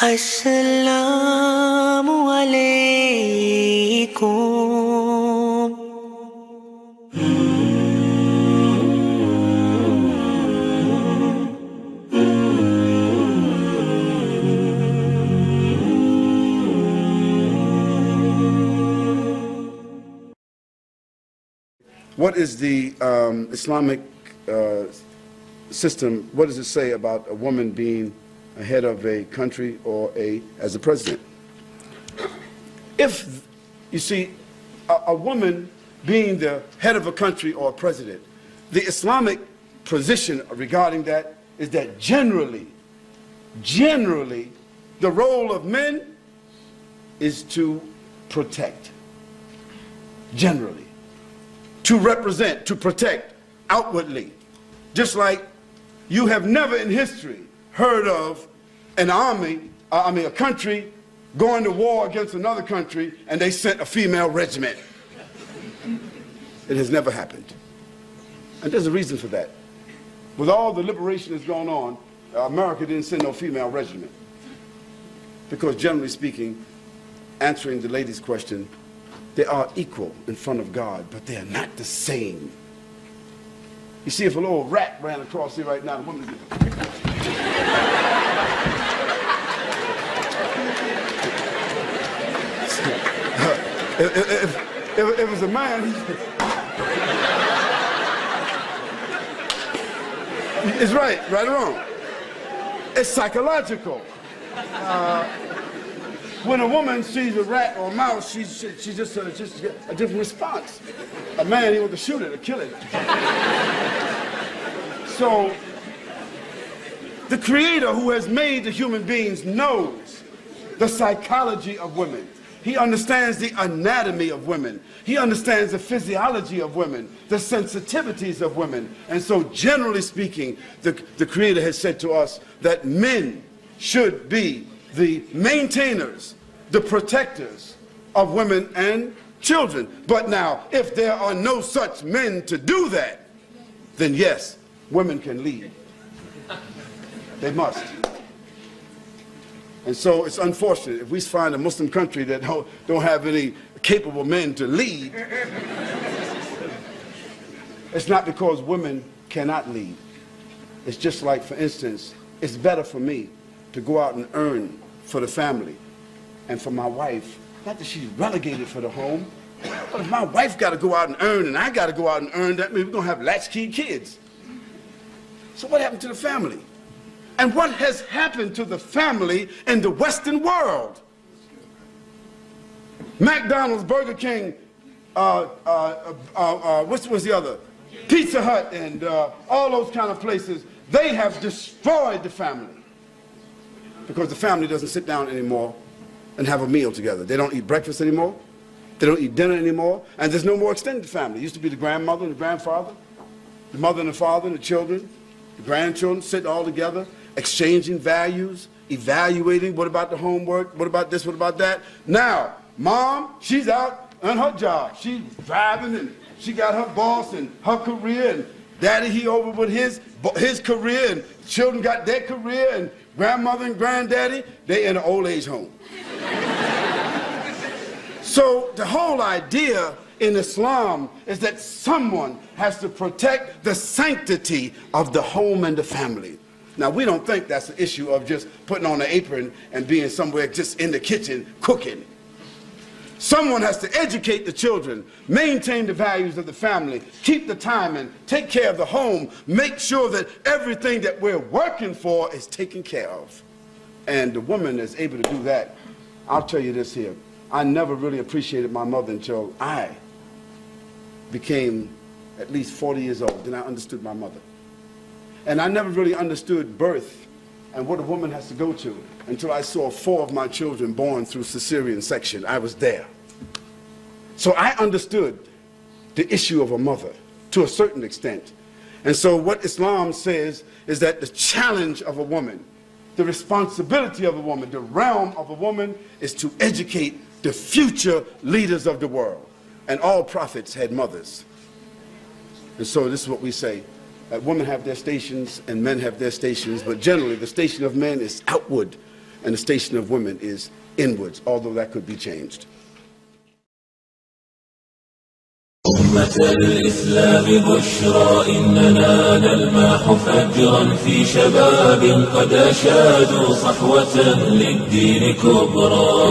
Assalamu alaikum. What is the Islamic system, what does it say about a woman being a head of a country or as a president? If, you see, a woman being the head of a country or a president, the Islamic position regarding that is that generally, the role of men is to protect. Generally. To represent, to protect outwardly. Just like you have never in history heard of an army, a country going to war against another country and they sent a female regiment. It has never happened. And there's a reason for that. With all the liberation that's going on, America didn't send no female regiment. Because generally speaking, answering the lady's question, they are equal in front of God, but they are not the same. You see, if a little rat ran across here right now, the woman would if it was a man, it's right or wrong. It's psychological. When a woman sees a rat or a mouse, she just a different response. A man, he wants to shoot it or kill it. So, the Creator who has made the human beings knows the psychology of women. He understands the anatomy of women. He understands the physiology of women, the sensitivities of women. And so, generally speaking, the Creator has said to us that men should be the maintainers, the protectors of women and children. But now, if there are no such men to do that, then yes, women can lead. They must. And so it's unfortunate if we find a Muslim country that don't have any capable men to lead. It's not because women cannot lead. It's just like, for instance, it's better for me to go out and earn for the family and for my wife. Not that she's relegated for the home, but if my wife got to go out and earn and I got to go out and earn, that means we're going to have latchkey kids. So what happened to the family? And what has happened to the family in the Western world? McDonald's, Burger King, what's the other? Pizza Hut and all those kind of places, they have destroyed the family. Because the family doesn't sit down anymore and have a meal together. They don't eat breakfast anymore. They don't eat dinner anymore. And there's no more extended family. It used to be the grandmother and the grandfather, the mother and the father and the children, the grandchildren sitting all together, exchanging values, evaluating what about the homework, what about this, what about that. Now, mom, she's out on her job. She's driving and she got her boss and her career, and daddy, he over with his career, and children got their career, and grandmother and granddaddy, they in an old age home. So the whole idea in Islam is that someone has to protect the sanctity of the home and the family. Now, we don't think that's an issue of just putting on an apron and being somewhere just in the kitchen cooking. Someone has to educate the children, maintain the values of the family, keep the time and take care of the home, make sure that everything that we're working for is taken care of. And the woman is able to do that. I'll tell you this here. I never really appreciated my mother until I became at least 40 years old. Then I understood my mother. And I never really understood birth and what a woman has to go to until I saw 4 of my children born through cesarean section. I was there. So I understood the issue of a mother to a certain extent. And so what Islam says is that the challenge of a woman, the responsibility of a woman, the realm of a woman is to educate the future leaders of the world. And all prophets had mothers. And so this is what we say. That women have their stations and men have their stations, but generally the station of men is outward. and the station of women is inwards, although that could be changed. أمة الإسلام بشرى إننا نلمح فجرا في شباب قد أشادوا صحوة للدين كبرى.